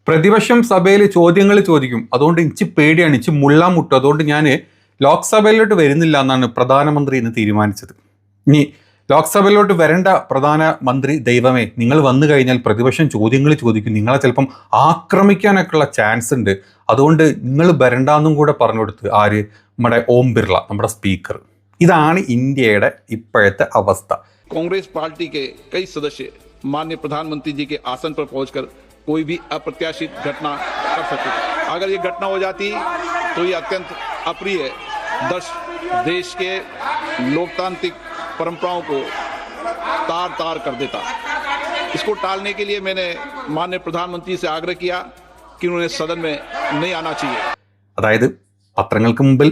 പ്രതിപക്ഷം സഭയിൽ ചോദ്യങ്ങൾ ചോദിക്കും. അതുകൊണ്ട് എനിക്ക് പേടിയാണ്, എനിക്ക് മുള്ളാൻ മുട്ടും. അതുകൊണ്ട് ഞാൻ ലോക്സഭയിലോട്ട് വരുന്നില്ല എന്നാണ് പ്രധാനമന്ത്രി ഇന്ന് തീരുമാനിച്ചത്. ഇനി ലോക്സഭയിലോട്ട് വരേണ്ട പ്രധാനമന്ത്രി ദൈവമേ, നിങ്ങൾ വന്നു കഴിഞ്ഞാൽ പ്രതിപക്ഷം ചോദ്യങ്ങൾ ചോദിക്കും, നിങ്ങളെ ചിലപ്പം ആക്രമിക്കാനൊക്കെയുള്ള ചാൻസ് ഉണ്ട്. അതുകൊണ്ട് നിങ്ങൾ വരണ്ടെന്നും കൂടെ പറഞ്ഞു കൊടുത്ത് ആര്? നമ്മുടെ ഓം ബിർള, നമ്മുടെ സ്പീക്കർ. ഇതാണ് ഇന്ത്യയുടെ ഇപ്പോഴത്തെ അവസ്ഥ. കോൺഗ്രസ് पार्टी के कई सदस्य माननीय प्रधानमंत्री जी के आसन पर पहुंचकर कोई भी अप्रत्याशित घटना कर सकते थे। अगर ये घटना हो जाती तो ये अत्यंत अप्रिय देश के लोकतांत्रिक परंपराओं को तार तार कर देता। इसको टालने के लिए मैंने माननीय प्रधानमंत्री से आग्रह किया कि उन्हें सदन में नहीं आना चाहिए. അതായത് പത്രങ്ങൾക്ക് മുമ്പിൽ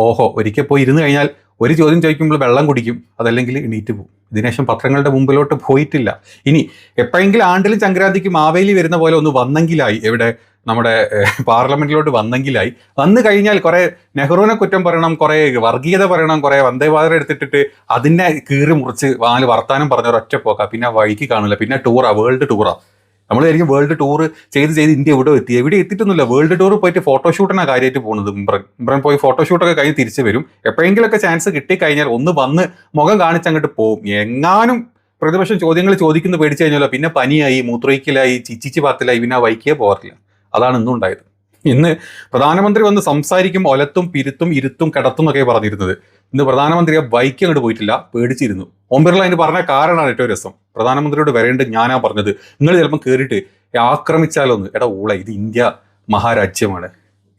ഓഹോ ഒരിക്കൽ പോയി ഇരുന്ന് കഴിഞ്ഞാൽ ഒരു ചോദ്യം ചോദിക്കുമ്പോൾ വെള്ളം കുടിക്കും, അതല്ലെങ്കിൽ എണീറ്റ് പോകും. ഇതിനുശേഷം പത്രങ്ങളുടെ മുമ്പിലോട്ട് പോയിട്ടില്ല. ഇനി എപ്പോഴെങ്കിലും ആണ്ടിലും സംക്രാന്തിക്ക് മാവേലി വരുന്ന പോലെ ഒന്ന് വന്നെങ്കിലായി, എവിടെ നമ്മുടെ പാർലമെന്റിലോട്ട് വന്നെങ്കിലായി. വന്നു കഴിഞ്ഞാൽ കുറെ നെഹ്റുവിനെ കുറ്റം പറയണം, കുറെ വർഗീയത പറയണം, കുറെ വന്ദേമാതരം എടുത്തിട്ടിട്ട് അതിനെ കീറി മുറിച്ച് വാല് വർത്താനം പറഞ്ഞ ഒരൊറ്റ പോക്കാം. പിന്നെ വഴിക്ക് കാണില്ല. പിന്നെ ടൂറാ, വേൾഡ് ടൂറാ. നമ്മൾ ആയിരിക്കും വേൾഡ് ടൂർ ചെയ്ത് ഇന്ത്യ എവിടെ എത്തിയിട്ടൊന്നുമില്ല. വേൾഡ് ടൂർ പോയിട്ട് ഫോട്ടോഷൂട്ടിനാണ് കാര്യമായിട്ട് പോകുന്നത്. ഇമ്രാൻ പോയി ഫോട്ടോഷൂട്ടൊക്കെ കഴിഞ്ഞ് തിരിച്ചു വരും. എപ്പോഴെങ്കിലൊക്കെ ചാൻസ് കിട്ടിക്കഴിഞ്ഞാൽ ഒന്ന് വന്ന് മുഖം കാണിച്ചങ്ങോട്ട് പോകും. എങ്ങാനും പ്രതിപക്ഷം ചോദ്യങ്ങൾ ചോദിക്കുന്നു പേടിച്ചു കഴിഞ്ഞാലോ പിന്നെ പനിയായി, മൂത്രയിക്കലായി, ചിച്ചിച്ച് പാത്തിലായി, പിന്നെ വൈക്കിയേ പോകാറില്ല. അതാണ് ഇന്നും ഉണ്ടായത്. ഇന്ന് പ്രധാനമന്ത്രി വന്ന് സംസാരിക്കും, ഒലത്തും പിരുത്തും ഇരുത്തും കിടത്തും എന്നൊക്കെ പറഞ്ഞിരുന്നത്. ഇന്ന് പ്രധാനമന്ത്രി ബൈക്ക് അങ്ങോട്ട് പോയിട്ടില്ല, പേടിച്ചിരുന്നു. ഓം ബിർള അതിന് പറഞ്ഞ കാരണമാണ് ഏറ്റവും രസം. പ്രധാനമന്ത്രിയോട് വരേണ്ടത് ഞാനാ പറഞ്ഞത്, നിങ്ങൾ ചിലപ്പം കയറിയിട്ട് ആക്രമിച്ചാലോന്ന്. ഊള, ഇത് ഇന്ത്യ മഹാരാജ്യമാണ്,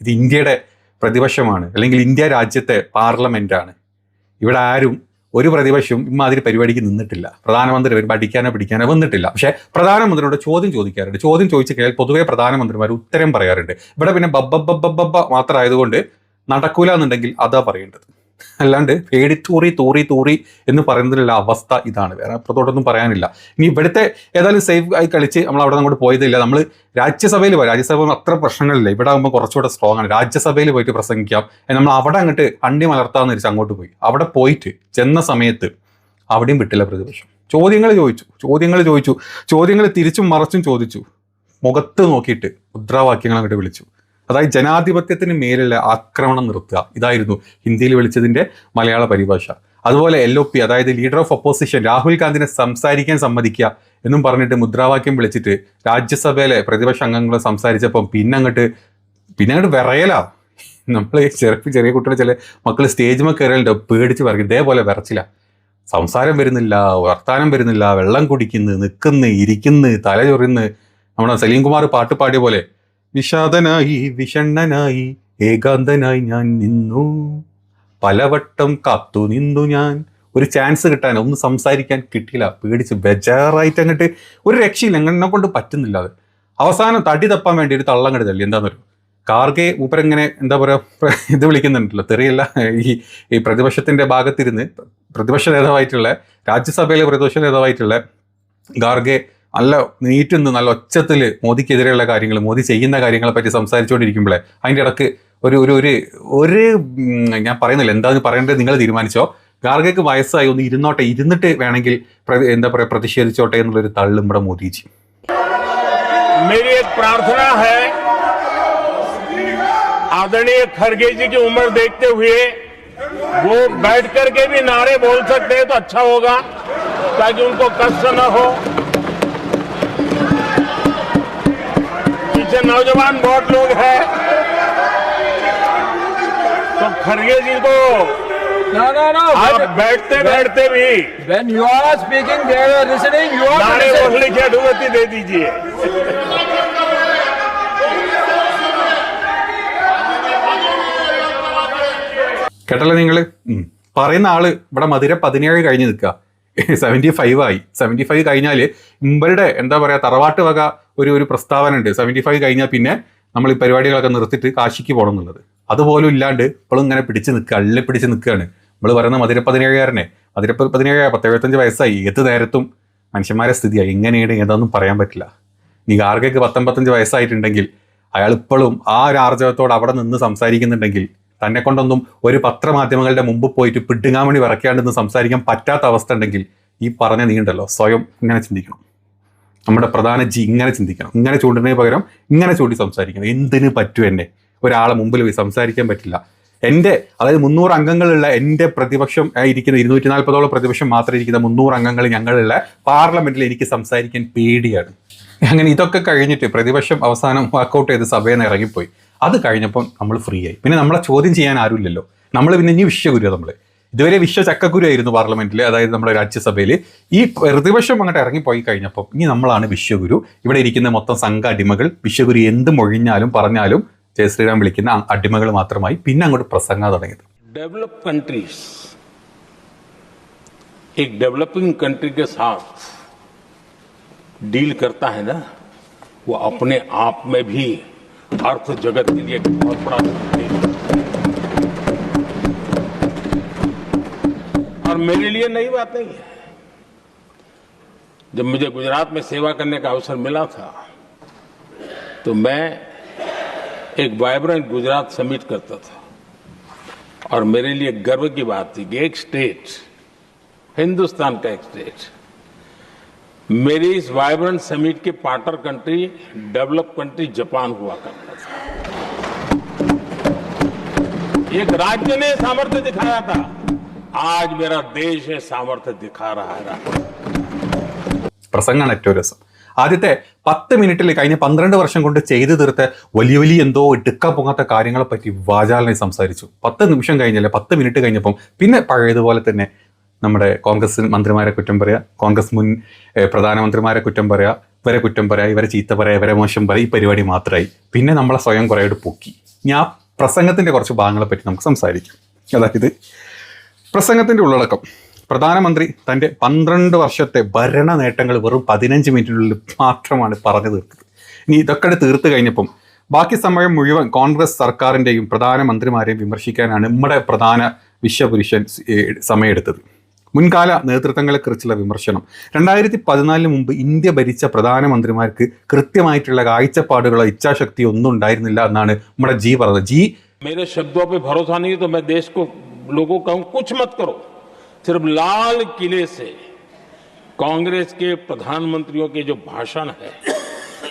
ഇത് ഇന്ത്യയുടെ പ്രതിപക്ഷമാണ്, അല്ലെങ്കിൽ ഇന്ത്യ രാജ്യത്തെ പാർലമെന്റാണ്. ഇവിടെ ആരും ഒരു പ്രതിപക്ഷവും ഇമ്മാതിരി പരിപാടിക്ക് നിന്നിട്ടില്ല. പ്രധാനമന്ത്രി വരുമ്പോൾ പിടിക്കാനോ വന്നിട്ടില്ല. പക്ഷേ പ്രധാനമന്ത്രിയോട് ചോദ്യം ചോദിക്കാറുണ്ട്. ചോദ്യം ചോദിച്ചു കഴിഞ്ഞാൽ പൊതുവെ പ്രധാനമന്ത്രിമാർ ഉത്തരം പറയാറുണ്ട്. ഇവിടെ പിന്നെ ബബ്ബ മാത്രമായതുകൊണ്ട് നടക്കൂല എന്നുണ്ടെങ്കിൽ അതാ പറയേണ്ടത്. അല്ലാണ്ട് പേടിത്തൂറി തൂറി എന്ന് പറയുന്നതിലുള്ള അവസ്ഥ ഇതാണ്. വേറെ അപ്പുറത്തോട്ടൊന്നും പറയാനില്ല. ഇനി ഇവിടുത്തെ ഏതായാലും സേഫ് ആയി കളിച്ച് നമ്മൾ അവിടെ അങ്ങോട്ട് പോയതില്ല. നമ്മൾ രാജ്യസഭയിൽ പോയി. രാജ്യസഭ അത്ര പ്രശ്നങ്ങളില്ല. ഇവിടെ ആകുമ്പോൾ കുറച്ചുകൂടെ സ്ട്രോങ് ആണ്. രാജ്യസഭയിൽ പോയിട്ട് പ്രസംഗിക്കാം. നമ്മൾ അവിടെ അങ്ങോട്ട് അണ്ടി മലർത്താന്ന് വെച്ചാൽ അങ്ങോട്ട് പോയി. അവിടെ പോയിട്ട് ചെന്ന സമയത്ത് അവിടെയും വിട്ടില്ല പ്രതിപക്ഷം. ചോദ്യങ്ങൾ ചോദിച്ചു. ചോദ്യങ്ങൾ തിരിച്ചും മറച്ചും ചോദിച്ചു. മുഖത്ത് നോക്കിയിട്ട് മുദ്രാവാക്യങ്ങൾ അങ്ങോട്ട് വിളിച്ചു. അതായത് ജനാധിപത്യത്തിന് മേലുള്ള ആക്രമണം നിർത്തുക, ഇതായിരുന്നു ഹിന്ദിയിൽ വിളിച്ചതിന്റെ മലയാള പരിഭാഷ. അതുപോലെ LOP, അതായത് ലീഡർ ഓഫ് ഒപ്പോസിഷൻ, രാഹുൽ ഗാന്ധിനെ സംസാരിക്കാൻ സമ്മതിക്കുക എന്നും പറഞ്ഞിട്ട് മുദ്രാവാക്യം വിളിച്ചിട്ട് രാജ്യസഭയിലെ പ്രതിപക്ഷ അംഗങ്ങൾ സംസാരിച്ചപ്പം പിന്നെ അങ്ങോട്ട് വിറയലാ. നമ്മൾ ചെറിയ കുട്ടികളെ ചില മക്കൾ സ്റ്റേജിൽ കയറലുണ്ട്, പേടിച്ച് പറയും. ഇതേപോലെ വിറച്ചില്ല. സംസാരം വരുന്നില്ല, വർത്താനം വരുന്നില്ല, വെള്ളം കുടിക്കുന്നു, നിൽക്കുന്നു, ഇരിക്കുന്നു, തല ചൊറിയുന്നു. നമ്മുടെ സലീം കുമാർ പാട്ട് പാടിയ പോലെ വിഷാദനായി വിഷണ്ണനായി ഏകാന്തനായി ഞാൻ നിന്നു, പലവട്ടം കാത്തു നിന്നു ഞാൻ. ഒരു ചാൻസ് കിട്ടാൻ, ഒന്ന് സംസാരിക്കാൻ കിട്ടിയില്ല. പേടിച്ച് ബേജാറായിട്ട് അങ്ങോട്ട് ഒരു രക്ഷയില്ല. എന്നെ കൊണ്ട് പറ്റുന്നില്ല. അത് അവസാനം തടി തപ്പാൻ വേണ്ടി ഒരു തള്ളങ്ങട് തള്ളി. എന്താണെന്നൊരു കാർഗെ മൂപ്പരെങ്ങനെ എന്താ പറയുക ഇത് വിളിക്കുന്നുണ്ടല്ലോ, തെറിയല്ല, ഈ പ്രതിപക്ഷത്തിന്റെ ഭാഗത്തിരുന്ന് പ്രതിപക്ഷ നേതാവായിട്ടുള്ള, രാജ്യസഭയിലെ പ്രതിപക്ഷ നേതാവായിട്ടുള്ള ഗാർഗെ നല്ല നീറ്റുന്ന് നല്ല ഒച്ചത്തിൽ മോദിക്കെതിരെയുള്ള കാര്യങ്ങൾ, മോദി ചെയ്യുന്ന കാര്യങ്ങളെ പറ്റി സംസാരിച്ചുകൊണ്ടിരിക്കുമ്പോഴേ അതിൻ്റെ ഇടക്ക് ഒരു ഞാൻ പറയുന്നില്ല, എന്താന്ന് പറയേണ്ടത് നിങ്ങൾ തീരുമാനിച്ചോ. ഗാർഗയ്ക്ക് വയസ്സായി, ഒന്ന് ഇരുന്നിട്ട് വേണമെങ്കിൽ എന്താ പറയുക പ്രതിഷേധിച്ചോട്ടെ എന്നുള്ളൊരു തള്ളും ഇവിടെ മോദിജി. मेरी एक प्रार्थना है, आदरणीय खड़गे जी की उम्र देखते हुए वो बैठ करके भी नारे बोल सकते हैं तो अच्छा होगा, ताकि उनको कष्ट न हो. पीछे नौजवान बहुत लोग हैं, तो खड़गे जी को No. आप बैठते भी When you are speaking, they are listening. You are नारे listening. बोलने की अनुमति दे दीजिए. കേട്ടല്ലോ നിങ്ങൾ. പറയുന്ന ആള് ഇവിടെ മധുര 17 കഴിഞ്ഞ് നിൽക്കുക, 75 ആയി. 75 കഴിഞ്ഞാൽ ഇവരുടെ എന്താ പറയുക തറവാട്ട് വക ഒരു പ്രസ്താവന ഉണ്ട്. 75 കഴിഞ്ഞാൽ പിന്നെ നമ്മൾ ഈ പരിപാടികളൊക്കെ നിർത്തിയിട്ട് കാശിക്ക് പോകണം എന്നുള്ളത്. അതുപോലും ഇല്ലാണ്ട് ഇപ്പോഴും ഇങ്ങനെ പിടിച്ച് നിൽക്കുകയാണ്. നമ്മൾ പറയുന്ന മധുര 17കാരനെ, മധുര 17 10-75 വയസ്സായി. ഏത് നേരത്തും മനുഷ്യന്മാരെ സ്ഥിതിയായി. എങ്ങനെയാണ് ഏതാണെന്നും പറയാൻ പറ്റില്ല. നീ ഗാർഗയ്ക്ക് 19-25 വയസ്സായിട്ടുണ്ടെങ്കിൽ അയാൾ ഇപ്പോഴും ആ ഒരു ആർജവത്തോടെ അവിടെ നിന്ന് സംസാരിക്കുന്നുണ്ടെങ്കിൽ, തന്നെ കൊണ്ടൊന്നും ഒരു പത്രമാധ്യമങ്ങളുടെ മുമ്പ് പോയിട്ട് പിടുങ്ങാമണി വിറയ്ക്കാണ്ടെന്ന് സംസാരിക്കാൻ പറ്റാത്ത അവസ്ഥ ഉണ്ടെങ്കിൽ, ഈ പറഞ്ഞ നീണ്ടല്ലോ സ്വയം ഇങ്ങനെ ചിന്തിക്കണം. നമ്മുടെ പ്രധാന ഇങ്ങനെ ചിന്തിക്കണം, ഇങ്ങനെ ചൂണ്ടുന്നതിന് പകരം ഇങ്ങനെ ചൂണ്ടി സംസാരിക്കണം. എന്തിന് പറ്റും എന്നെ ഒരാളെ മുമ്പിൽ പോയി സംസാരിക്കാൻ പറ്റില്ല. എൻ്റെ അതായത് 300 അംഗങ്ങളുള്ള എൻ്റെ പ്രതിപക്ഷം ഇരിക്കുന്ന 240ഓളം പ്രതിപക്ഷം മാത്രം ഇരിക്കുന്ന 300 അംഗങ്ങൾ ഞങ്ങളുള്ള പാർലമെന്റിൽ എനിക്ക് സംസാരിക്കാൻ പേടിയാണ്. അങ്ങനെ ഇതൊക്കെ കഴിഞ്ഞിട്ട് പ്രതിപക്ഷം അവസാനം വാക്കൗട്ട് ചെയ്ത് സഭയിൽ നിന്ന് ഇറങ്ങിപ്പോയി. അത് കഴിഞ്ഞപ്പോൾ നമ്മൾ ഫ്രീ ആയി. പിന്നെ നമ്മളെ ചോദ്യം ചെയ്യാൻ ആരുമില്ലല്ലോ. നമ്മൾ പിന്നെ ഇനി വിശ്വഗുരു, നമ്മൾ ഇതുവരെ വിശ്വ ചക്കഗുരു ആയിരുന്നു പാർലമെന്റിൽ, അതായത് നമ്മുടെ രാജ്യസഭയിൽ. ഈ പ്രതിപക്ഷം അങ്ങോട്ട് ഇറങ്ങിപ്പോയി കഴിഞ്ഞപ്പോൾ ഇനി നമ്മളാണ് വിശ്വഗുരു. ഇവിടെ ഇരിക്കുന്ന മൊത്തം സംഘ അടിമകൾ വിശ്വഗുരു എന്ത് മൊഴിഞ്ഞാലും പറഞ്ഞാലും ജയ ശ്രീറാം വിളിക്കുന്ന അടിമകൾ മാത്രമായി. പിന്നെ അങ്ങോട്ട് പ്രസംഗം തുടങ്ങിയത്. डेवलप कंट्रीज एक डेवलपिंग कंट्री के साथ डील करता है ना, वो अपने आप में भी अर्थ जगत के लिए एक बहुत बड़ा डील है। और मेरे लिए नई बात नहीं है। जब मुझे गुजरात में सेवा करने का अवसर मिला था तो मैं एक वाइब्रेंट गुजरात समिट करता था, और मेरे लिए गर्व की बात थी कि एक स्टेट, हिंदुस्तान का एक स्टेट, मेरी इस वाइब्रेंट समिट के partner country develop country Japan हुआ करता था। एक राज्य ने सामर्थ्य दिखाया था, आज मेरा देश ये सामर्थ्य दिखा रहा है। പ്രസംഗമാണ് ഏറ്റവും രസം. ആദ്യത്തെ 10 മിനിറ്റിൽ കഴിഞ്ഞ 12 വർഷം കൊണ്ട് ചെയ്തു തീർത്ത വലിയ വലിയ എന്തോ എടുക്കാൻ പോകാത്ത കാര്യങ്ങളെ പറ്റി വാചാലനായി സംസാരിച്ചു. 10 നിമിഷം കഴിഞ്ഞല്ലേ, 10 മിനിറ്റ് കഴിഞ്ഞപ്പം പിന്നെ പഴയതുപോലെ തന്നെ നമ്മുടെ കോൺഗ്രസ് മന്ത്രിമാരെ കുറ്റം പറയുക, കോൺഗ്രസ് മുൻ പ്രധാനമന്ത്രിമാരെ കുറ്റം പറയുക, ഇവരെ കുറ്റം പറയുക, ഇവരെ ചീത്ത പറയുക, ഇവരെ മോശം പറയുക, ഈ പരിപാടി മാത്രമായി. പിന്നെ നമ്മളെ സ്വയം കുറേയോട് പൊക്കി. ഞാൻ പ്രസംഗത്തിൻ്റെ കുറച്ച് ഭാഗങ്ങളെ പറ്റി നമുക്ക് സംസാരിക്കാം. അതായത് പ്രസംഗത്തിൻ്റെ ഉള്ളടക്കം, പ്രധാനമന്ത്രി തൻ്റെ 12 വർഷത്തെ ഭരണ നേട്ടങ്ങൾ വെറും 15 മിനിറ്റിനുള്ളിൽ മാത്രമാണ് പറഞ്ഞു തീർത്തത്. ഇനി ഇതൊക്കെ തീർത്ത് കഴിഞ്ഞപ്പം ബാക്കി സമയം മുഴുവൻ കോൺഗ്രസ് സർക്കാരിൻ്റെയും പ്രധാനമന്ത്രിമാരെയും വിമർശിക്കാനാണ് നമ്മുടെ പ്രധാന വിശ്വപുരുഷൻ സമയമെടുത്തത്. മുൻകാല നേതൃത്വങ്ങളെക്കുറിച്ചുള്ള വിമർശനം. 2014 മുമ്പ് ഇന്ത്യ ഭരിച്ച പ്രധാനമന്ത്രിമാർക്ക് കൃത്യമായിട്ടുള്ള കാഴ്ചപ്പാടുകളോ ഇച്ഛാശക്തിയോ ഒന്നും ഉണ്ടായിരുന്നില്ല എന്നാണ് നമ്മുടെ ജി പറഞ്ഞത്. ജി मेरे शब्दों पे भरोसा नहीं तो मैं देश को लोगों को कुछ मत करो, सिर्फ लाल किले से कांग्रेस के प्रधानमंत्रियों के जो भाषण है,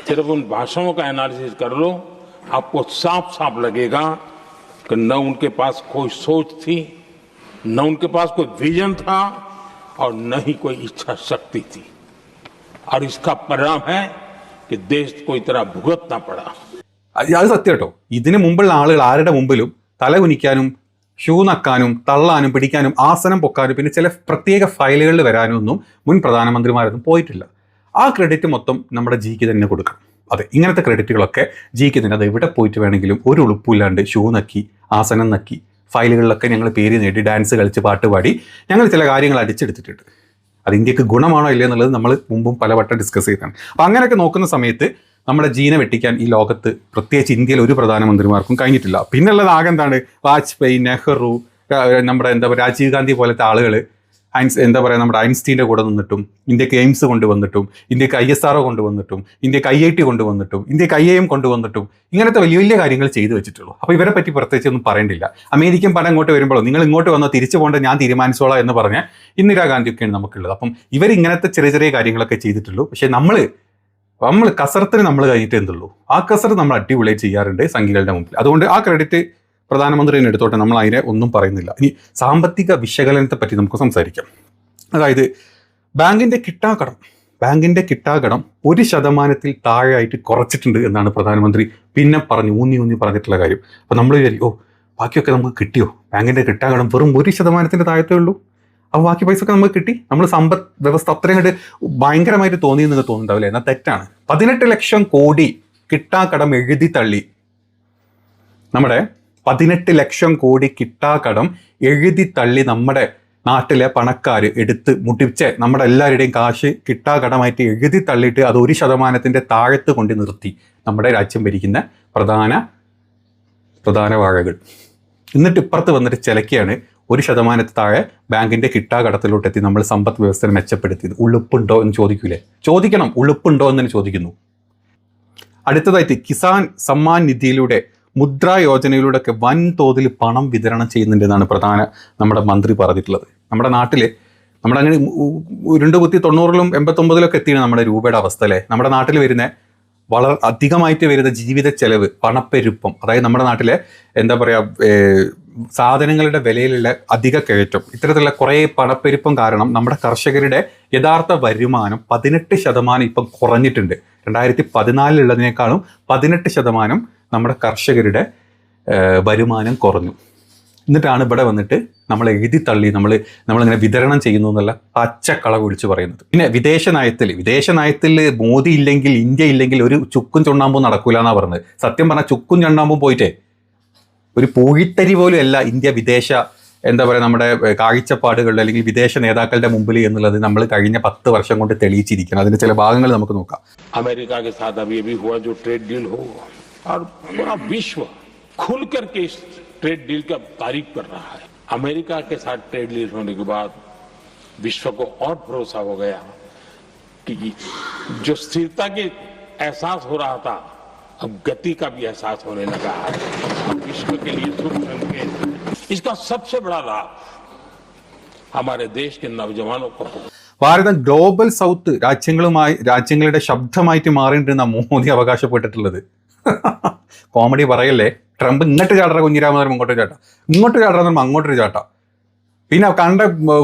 सिर्फ उन भाषणों का एनालिसिस कर लो, आपको साफ साफ लगेगा कि न उनके पास कोई सोच थी, न उनके पास कोई विजन था, और न ही कोई इच्छा शक्ति थी। और इसका परिणाम है कि देश को इतना भुगतना पड़ा। അത് സത്യം കേട്ടോ. ഇതിന് മുമ്പുള്ള ആളുകൾ ആരുടെ മുമ്പിലും തല കുനിക്കാനും ഷൂ നക്കാനും തള്ളാനും പിടിക്കാനും ആസനം പൊക്കാനും പിന്നെ ചില പ്രത്യേക ഫയലുകളിൽ വരാനും ഒന്നും മുൻ പ്രധാനമന്ത്രിമാരൊന്നും പോയിട്ടില്ല. ആ ക്രെഡിറ്റ് മൊത്തം നമ്മുടെ ജിക്ക് തന്നെ കൊടുക്കണം. അതെ, ഇങ്ങനത്തെ ക്രെഡിറ്റുകളൊക്കെ ജിക്ക് തന്നെ. അത് എവിടെ പോയിട്ട് വേണമെങ്കിലും ഒരു ഉളുപ്പില്ലാണ്ട് ഷൂ നക്കി ആസനം നക്കി ഫയലുകളിലൊക്കെ ഞങ്ങൾ പേര് നേടി ഡാൻസ് കളിച്ച് പാട്ട് പാടി ഞങ്ങൾ ചില കാര്യങ്ങൾ അടിച്ചെടുത്തിട്ടുണ്ട്. അത് ഇന്ത്യക്ക് ഗുണമാണോ ഇല്ല എന്നുള്ളത് നമ്മൾ മുമ്പും പലവട്ടം ഡിസ്കസ് ചെയ്തതാണ്. അപ്പം അങ്ങനെയൊക്കെ നോക്കുന്ന സമയത്ത് നമ്മുടെ ജീനെ വെട്ടിക്കാൻ ഈ ലോകത്ത് പ്രത്യേകിച്ച് ഇന്ത്യയിൽ ഒരു പ്രധാനമന്ത്രിമാർക്കും കഴിഞ്ഞിട്ടില്ല. പിന്നുള്ളത് ആകെ എന്താണ്, വാജ്പേയി, നെഹ്റു, നമ്മുടെ എന്താ പറയുക രാജീവ് ഗാന്ധി പോലത്തെ ആളുകൾ, എന്താ പറയുക നമ്മുടെ ഐൻസ്റ്റീൻ്റെ കൂടെ നിന്നിട്ടും ഇന്ത്യക്ക് എയിംസ് കൊണ്ടുവന്നിട്ടും ഇന്ത്യക്ക് ISRO കൊണ്ടുവന്നിട്ടും ഇന്ത്യക്ക് IIT കൊണ്ടുവന്നിട്ടും ഇന്ത്യക്ക് IIM കൊണ്ടുവന്നിട്ടും ഇങ്ങനത്തെ വലിയ വലിയ കാര്യങ്ങൾ ചെയ്തു വെച്ചിട്ടുള്ളൂ. അപ്പോൾ ഇവരെ പറ്റി പ്രത്യേകിച്ച് ഒന്നും പറയേണ്ടില്ല. അമേരിക്കൻ പണം ഇങ്ങോട്ട് വരുമ്പോഴോ നിങ്ങൾ ഇങ്ങോട്ട് വന്നോ തിരിച്ചു പോകേണ്ട ഞാൻ തീരുമാനിച്ചോളാം എന്ന് പറഞ്ഞ ഇന്ദിരാഗാന്ധിയൊക്കെയാണ് നമുക്കുള്ളത്. അപ്പം ഇവർ ഇങ്ങനത്തെ ചെറിയ ചെറിയ കാര്യങ്ങളൊക്കെ ചെയ്തിട്ടുള്ളൂ. പക്ഷേ നമ്മൾ കസരത്തിന് നമ്മൾ കഴിഞ്ഞിട്ട് എന്തുള്ളൂ, ആ കസരത്ത് നമ്മൾ അടിപൊളിയായി ചെയ്യാറുണ്ട് സംഘികളുടെ മുമ്പിൽ. അതുകൊണ്ട് ആ ക്രെഡിറ്റ് പ്രധാനമന്ത്രിനെ എടുത്തോട്ടെ, നമ്മൾ അതിനെ ഒന്നും പറയുന്നില്ല. ഇനി സാമ്പത്തിക വിശകലനത്തെ പറ്റി നമുക്ക് സംസാരിക്കാം. അതായത് ബാങ്കിൻ്റെ കിട്ടാക്കടം 1% താഴെയായിട്ട് കുറച്ചിട്ടുണ്ട് എന്നാണ് പ്രധാനമന്ത്രി പിന്നെ ഊന്നി പറഞ്ഞിട്ടുള്ള കാര്യം. അപ്പോൾ നമ്മൾ വിചാരിക്കും, ബാക്കിയൊക്കെ നമുക്ക് കിട്ടിയോ? ബാങ്കിൻ്റെ കിട്ടാക്കടം വെറും 1% താഴത്തേ ഉള്ളൂ, അപ്പോൾ ബാക്കി പൈസ ഒക്കെ നമുക്ക് കിട്ടി. നമ്മൾ സമ്പദ് വ്യവസ്ഥ അത്രയും കണ്ട് ഭയങ്കരമായിട്ട് തോന്നിയെന്ന് തോന്നുന്നുണ്ടാവില്ലേ? എന്നാൽ തെറ്റാണ്. 18 ലക്ഷം കോടി കിട്ടാക്കടം എഴുതി തള്ളി. നമ്മുടെ 18 ലക്ഷം കോടി കിട്ടാക്കടം എഴുതി തള്ളി നമ്മുടെ നാട്ടിലെ പണക്കാർ എടുത്ത് മുട്ടിച്ച് നമ്മുടെ എല്ലാവരുടെയും കാശ് കിട്ടാക്കടമായിട്ട് എഴുതി തള്ളിയിട്ട് അത് 1% താഴത്ത് കൊണ്ട് നിർത്തി നമ്മുടെ രാജ്യം ഭരിക്കുന്ന പ്രധാന വാഴകൾ. എന്നിട്ട് ഇപ്പുറത്ത് വന്നിട്ട് ചിലക്കുകയാണ് 1% താഴെ ബാങ്കിൻ്റെ കിട്ടാകടത്തിലോട്ടെത്തി നമ്മൾ സമ്പദ് വ്യവസ്ഥ മെച്ചപ്പെടുത്തിയത്. ഉളുപ്പുണ്ടോ എന്ന് ചോദിക്കൂലേ? ചോദിക്കണം, ഉളുപ്പുണ്ടോ എന്ന് തന്നെ ചോദിക്കുന്നു. അടുത്തതായിട്ട് കിസാൻ സമ്മാൻ നിധിയിലൂടെ മുദ്രാ യോജനയിലൂടെ ഒക്കെ വൻതോതിൽ പണം വിതരണം ചെയ്യുന്നുണ്ടെന്നാണ് നമ്മുടെ മന്ത്രി പറഞ്ഞിട്ടുള്ളത്. നമ്മുടെ നാട്ടിൽ നമ്മുടെ അങ്ങനെ ഉരുണ്ട് കുത്തി 90-ലും 89-ലൊക്കെ എത്തിയാണ് നമ്മുടെ രൂപയുടെ അവസ്ഥ അല്ലേ. നമ്മുടെ നാട്ടിൽ വരുന്ന വളരെ അധികമായിട്ട് വരുന്ന ജീവിത ചെലവ്, പണപ്പെരുപ്പം, അതായത് നമ്മുടെ നാട്ടിലെ എന്താ പറയുക സാധനങ്ങളുടെ വിലയിലുള്ള അധിക കയറ്റം, ഇത്തരത്തിലുള്ള കുറേ പണപ്പെരുപ്പം കാരണം നമ്മുടെ കർഷകരുടെ യഥാർത്ഥ വരുമാനം 18% ഇപ്പം കുറഞ്ഞിട്ടുണ്ട്. 2014 18% നമ്മുടെ കർഷകരുടെ വരുമാനം കുറഞ്ഞു. എന്നിട്ടാണ് ഇവിടെ വന്നിട്ട് നമ്മൾ എഴുതി തള്ളി നമ്മളിങ്ങനെ വിതരണം ചെയ്യുന്നു എന്നുള്ള പച്ചക്കള വിളിച്ച് പറയുന്നത്. പിന്നെ വിദേശ നയത്തിൽ മോദി ഇല്ലെങ്കിൽ, ഇന്ത്യ ഇല്ലെങ്കിൽ ഒരു ചുക്കും ചുണ്ണാമ്പും നടക്കൂല എന്നാണ് പറഞ്ഞത്. സത്യം പറഞ്ഞാൽ ചുക്കും ചുണ്ണാമ്പും പോയിട്ടേ ഒരു പൂഴിത്തരി പോലും അല്ല ഇന്ത്യ വിദേശ എന്താ പറയുക നമ്മുടെ കാഴ്ചപ്പാടുകളുടെ അല്ലെങ്കിൽ വിദേശ നേതാക്കളുടെ മുമ്പിൽ എന്നുള്ളത് നമ്മൾ കഴിഞ്ഞ 10 വർഷം കൊണ്ട് തെളിയിച്ചിരിക്കണം. അതിന്റെ ചില ഭാഗങ്ങൾ നമുക്ക് നോക്കാം. अमेरिका के साथ अभी अभी हुआ जो ट्रेड डील हो और पूरा विश्व खुल करके इस ट्रेड डील का तारीफ कर रहा है. अमेरिका के साथ ट्रेड डील होने के बाद विश्व को और भरोसा हो गया कि जो स्थिरता के एहसास हो रहा था अब गति का भी एहसास होने लगा है. विश्व के लिए शुभ संकेत. इसका सबसे बड़ा लाभ हमारे देश के नौजवानों को. ഭാരതം ഗ്ലോബൽ സൗത്ത് രാജ്യങ്ങളുടെ ശബ്ദമായിട്ട് മാറിയിട്ടിരുന്ന മോദി അവകാശപ്പെട്ടിട്ടുള്ളത്. കോമഡി പറയല്ലേ. ട്രംപ് ഇങ്ങോട്ട് ചാടറ കുഞ്ഞിരാമ ഇങ്ങോട്ട് ചാട്ട, ഇങ്ങോട്ട് ചാടറ അങ്ങോട്ടൊരു ചാട്ട. പിന്നെ കണ്ട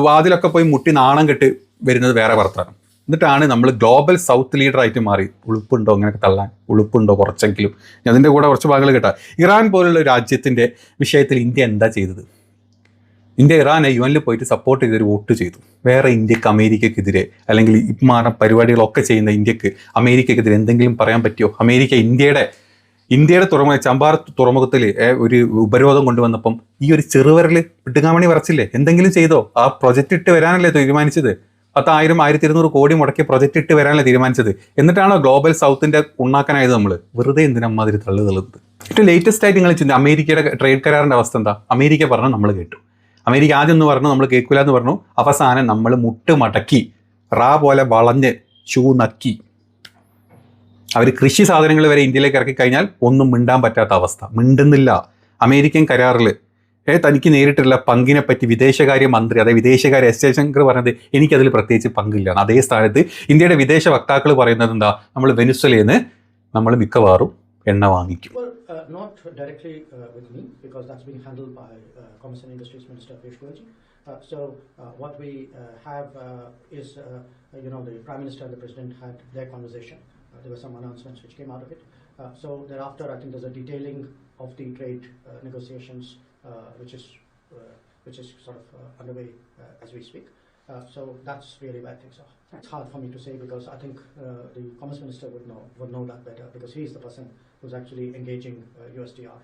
വാതിലൊക്കെ പോയി മുട്ടി നാണം കെട്ട് വരുന്നത് വേറെ വർത്താനം. എന്നിട്ടാണ് നമ്മൾ ഗ്ലോബൽ സൗത്ത് ലീഡറായിട്ട് മാറി. ഉളുപ്പുണ്ടോ അങ്ങനെയൊക്കെ തള്ളാൻ? ഉളുപ്പുണ്ടോ കുറച്ചെങ്കിലും? അതിൻ്റെ കൂടെ കുറച്ച് ഭാഗങ്ങൾ കേട്ടാ. ഇറാൻ പോലുള്ള രാജ്യത്തിൻ്റെ വിഷയത്തിൽ ഇന്ത്യ എന്താ ചെയ്തത്? ഇന്ത്യ ഇറാനെ UN പോയിട്ട് സപ്പോർട്ട് ചെയ്തൊരു വോട്ട് ചെയ്തു. വേറെ ഇന്ത്യക്ക് അമേരിക്കക്കെതിരെ അല്ലെങ്കിൽ ഇമാന പരിപാടികളൊക്കെ ചെയ്യുന്ന ഇന്ത്യക്ക് അമേരിക്കക്കെതിരെ എന്തെങ്കിലും പറയാൻ പറ്റുമോ? അമേരിക്ക ഇന്ത്യയുടെ ചമ്പാർ തുറമുഖത്തിൽ ഒരു ഉപരോധം കൊണ്ടുവന്നപ്പം ഈ ഒരു ചെറുവരൽ പിട്ടുകാമണി വരച്ചില്ലേ? എന്തെങ്കിലും ചെയ്തോ? ആ പ്രൊജക്റ്റ് ഇട്ട് വരാനല്ലേ തീരുമാനിച്ചത്? 10,000-1,200 കോടി മുടക്കി പ്രൊജക്റ്റ് ഇട്ട് വരാനല്ലേ തീരുമാനിച്ചത്? എന്നിട്ടാണോ ഗ്ലോബൽ സൗത്തിന്റെ ഉണ്ണാക്കാനായത്? നമ്മൾ വെറുതെ എന്തിനമ്മാതിരി തള്ളുന്നത്? ഏറ്റവും ലേറ്റസ്റ്റ് ആയിട്ട് നിങ്ങൾ ചിന്ത അമേരിക്കയുടെ ട്രേഡ് കരാറിന്റെ അവസ്ഥ എന്താ? അമേരിക്ക പറഞ്ഞു, നമ്മൾ കേട്ടു. അമേരിക്ക ആദ്യം ഒന്ന് പറഞ്ഞു നമ്മൾ കേൾക്കില്ല എന്ന് പറഞ്ഞു. അവസാനം നമ്മൾ മുട്ട് മടക്കി പോലെ വളഞ്ഞ് ഷൂ നക്കി. അവർ കൃഷി സാധനങ്ങൾ വരെ ഇന്ത്യയിലേക്ക് ഇറക്കി കഴിഞ്ഞാൽ ഒന്നും മിണ്ടാൻ പറ്റാത്ത അവസ്ഥ. മിണ്ടുന്നില്ല. അമേരിക്കൻ കരാറിൽ തനിക്ക് നേരിട്ടുള്ള പങ്കിനെ പറ്റി വിദേശകാര്യ മന്ത്രി, അതായത് വിദേശകാര്യ S. ജയശങ്കർ പറഞ്ഞത് എനിക്കതിൽ പ്രത്യേകിച്ച് പങ്കില്ല. അതേ സ്ഥാനത്ത് ഇന്ത്യയുടെ വിദേശ വക്താക്കൾ പറയുന്നത് എന്താ? നമ്മൾ വെനിസ്വലയിൽ നിന്ന് നമ്മൾ മിക്കവാറും എണ്ണ വാങ്ങിക്കും. Not directly with me, because that's being handled by Commerce and Industries Minister Piyush Goyal. What we have is, the Prime Minister and the President had their conversation. There were some announcements which came out of it. So thereafter, I think there's a detailing of the trade negotiations, which is sort of underway as we speak. So that's really where things are. It's hard for me to say, because I think the Commerce Minister would know that better, because he is the person who's actually engaging USTR,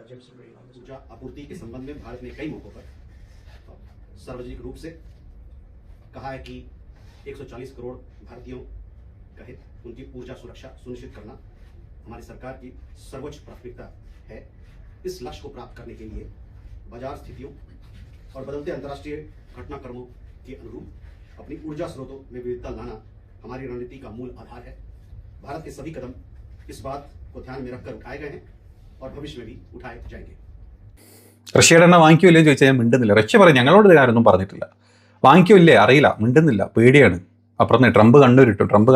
Jameson Green, on this. ऊर्जा आपूर्ति के संबंध में भारत ने कई मौकों पर सार्वजनिक रूप से कहा है कि 140 करोड़ भारतीयों का हित, उनकी ऊर्जा सुरक्षा सुनिश्चित करना हमारी सरकार की सर्वोच्च प्राथमिकता है. इस लक्ष्य को प्राप्त करने के लिए बाजार स्थितियों और बदलते अंतर्राष्ट्रीय घटनाक्रमों के अनुरूप अपनी ऊर्जा स्रोतों में विविधता लाना हमारी रणनीति का मूल आधार है. भारत के सभी कदम इस बात को ध्यान में रखकर उठाए गए हैं और भविष्य में भी उठाए जाएंगे. റഷ്യയുടെ എണ്ണ വാങ്ങിക്കൂല്ലേ ചോദിച്ചാൽ ഞാൻ മിണ്ടുന്നില്ല. റഷ്യ പറയും ഞങ്ങളോട് ആരൊന്നും പറഞ്ഞിട്ടില്ല. വാങ്ങിക്കൂല്ലേ അറിയില്ല, മിണ്ടുന്നില്ല, പേടിയാണ്. അപ്പുറത്ത് ട്രംപ്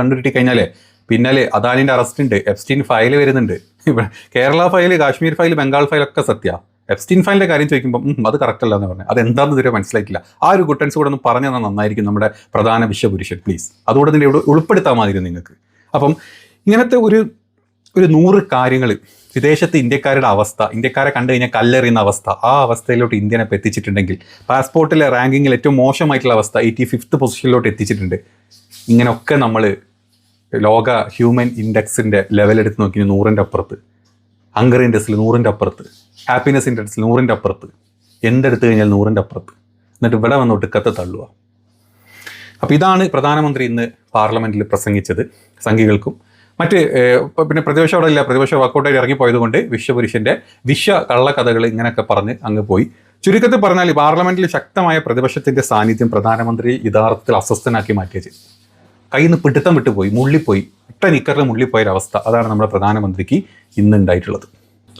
കണ്ടുരുട്ടി കഴിഞ്ഞാലേ പിന്നാലെ അദാനിന്റെ അറസ്റ്റ് ഉണ്ട്, എപ്സ്റ്റീൻ ഫയൽ വരുന്നുണ്ട്. കേരള ഫയൽ, കാശ്മീർ ഫയൽ, ബംഗാൾ ഫയലൊക്കെ സത്യ. എപ്സ്റ്റീൻ ഫയലിന്റെ കാര്യം ചോദിക്കുമ്പോൾ അത് കറക്റ്റ് അല്ല എന്ന് പറഞ്ഞു. അതെന്താണെന്ന് ഇതുവരെ മനസ്സിലാക്കില്ല. ആ ഒരു ഗുട്ടൻസ് കൂടെ ഒന്ന് പറഞ്ഞു തന്നാൽ നന്നായിരിക്കും നമ്മുടെ പ്രധാന വിശ്വപുരുഷൻ. പ്ലീസ് അതുകൂടെ തന്നെ ഇവിടെ ഉൾപ്പെടുത്താൻ മതി നിങ്ങൾക്ക്. അപ്പം ഇങ്ങനത്തെ ഒരു 100 കാര്യങ്ങൾ വിദേശത്ത് ഇന്ത്യക്കാരുടെ അവസ്ഥ, ഇന്ത്യക്കാരെ കണ്ടു കഴിഞ്ഞാൽ കല്ലെറിയുന്ന അവസ്ഥ, ആ അവസ്ഥയിലോട്ട് ഇന്ത്യനെ എത്തിച്ചിട്ടുണ്ടെങ്കിൽ, പാസ്പോർട്ടിലെ റാങ്കിങ്ങിൽ ഏറ്റവും മോശമായിട്ടുള്ള അവസ്ഥ 85th പൊസിഷനിലോട്ട് എത്തിച്ചിട്ടുണ്ട്. ഇങ്ങനെയൊക്കെ നമ്മൾ ലോക ഹ്യൂമൻ ഇൻഡെക്സിൻ്റെ ലെവലെടുത്ത് നോക്കി 100ൻ്റെ അപ്പുറത്ത്, ഹങ്കർ ഇൻഡെക്സിൽ 100ൻ്റെ അപ്പുറത്ത്, ഹാപ്പിനെസ് ഇൻഡെക്സിൽ 100ൻ്റെ അപ്പുറത്ത്, എന്തെടുത്തു കഴിഞ്ഞാൽ 100ൻ്റെ അപ്പുറത്ത്. എന്നിട്ട് ഇവിടെ വന്ന് ഒടുക്കത്തെ തള്ളുക. അപ്പോൾ ഇതാണ് പ്രധാനമന്ത്രി ഇന്ന് പാർലമെൻറ്റിൽ പ്രസംഗിച്ചത്. സംഘികൾക്കും മറ്റ് പിന്നെ പ്രതിപക്ഷം അവിടെ ഇല്ല, പ്രതിപക്ഷം വർക്കൗട്ടായിട്ട് ഇറങ്ങിപ്പോയത് കൊണ്ട് വിശ്വപുരുഷൻ്റെ കള്ളക്കഥകൾ ഇങ്ങനെയൊക്കെ പറഞ്ഞ് അങ്ങ് പോയി. ചുരുക്കത്തിൽ പറഞ്ഞാൽ പാർലമെൻറ്റിൽ ശക്തമായ പ്രതിപക്ഷത്തിൻ്റെ സാന്നിധ്യം പ്രധാനമന്ത്രി യഥാർത്ഥത്തിൽ അസ്വസ്ഥനാക്കി മാറ്റിയത്. കയ്യിൽ നിന്ന് പിടുത്തം വിട്ടുപോയി, മുള്ളിപ്പോയി, ഒറ്റ നിക്കറിൽ മുള്ളിപ്പോയൊരവസ്ഥ. അതാണ് നമ്മുടെ പ്രധാനമന്ത്രിക്ക് ഇന്ന് ഉണ്ടായിട്ടുള്ളത്.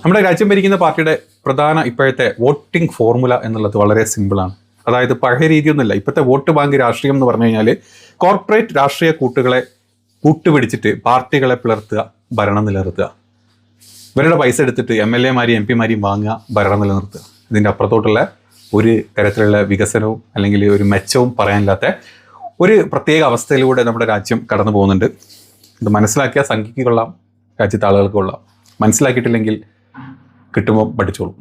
നമ്മുടെ രാജ്യം ഭരിക്കുന്ന പാർട്ടിയുടെ പ്രധാന ഇപ്പോഴത്തെ വോട്ടിംഗ് ഫോർമുല എന്നുള്ളത് വളരെ സിമ്പിളാണ്. അതായത് പഴയ രീതിയൊന്നുമില്ല. ഇപ്പോഴത്തെ വോട്ട് ബാങ്ക് രാഷ്ട്രീയം എന്ന് പറഞ്ഞു കഴിഞ്ഞാൽ കോർപ്പറേറ്റ് രാഷ്ട്രീയ കൂട്ടുകളെ കൂട്ടുപിടിച്ചിട്ട് പാർട്ടികളെ പിളർത്തുക, ഭരണം നിലനിർത്തുക, ഇവരുടെ പൈസ എടുത്തിട്ട് MLA-മാരെയും MP-മാരെയും വാങ്ങുക, ഭരണം നിലനിർത്തുക. ഇതിൻ്റെ അപ്പുറത്തോട്ടുള്ള ഒരു തരത്തിലുള്ള വികസനവും അല്ലെങ്കിൽ ഒരു മെച്ചവും പറയാനില്ലാത്ത ഒരു പ്രത്യേക അവസ്ഥയിലൂടെ നമ്മുടെ രാജ്യം കടന്നു പോകുന്നുണ്ട്. ഇത് മനസ്സിലാക്കിയ സംഖ്യയ്ക്ക് കൊള്ളാം, രാജ്യത്തെ ആളുകൾക്ക് കൊള്ളാം. മനസ്സിലാക്കിയിട്ടില്ലെങ്കിൽ കിട്ടുമ്പോൾ പഠിച്ചോളും.